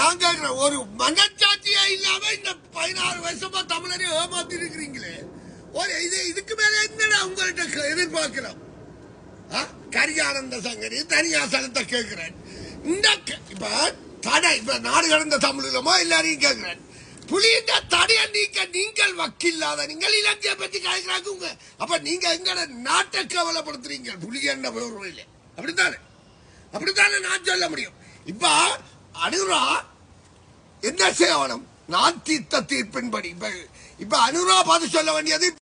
நான் கேட்கிறேன், ஒரு மனச்சாட்சியே இல்லாம இந்த 16 வருஷமா தமிழரை ஏமாத்தி இருக்கிறீங்களே, ஒரு இதுக்கு மேல என்னடா உங்கள்கிட்ட எதிர்பார்க்கிறோம்? கரியானந்த சங்கரி தனியாசனத்தை கேட்கிறேன். இந்த இப்ப தடை, இப்ப நாடு கடந்த தமிழமோ எல்லாரையும் கேட்கிறேன். புலியின் தடையை நீக்க நீங்கள் வக்கில்லாத நீங்கள் இலங்கையை பற்றி கேட்கிறாங்க. அப்ப நீங்க எங்கட நாட்டை கவலைப்படுத்துறீங்க புலி என்ற இல்லை. அப்படித்தானே நான் சொல்ல முடியும். இப்ப அனுரா என்ன செய்யணும்? நான் தீர்த்த தீர்ப்பின்படி இப்ப அனுரா பார்த்து சொல்ல வேண்டியது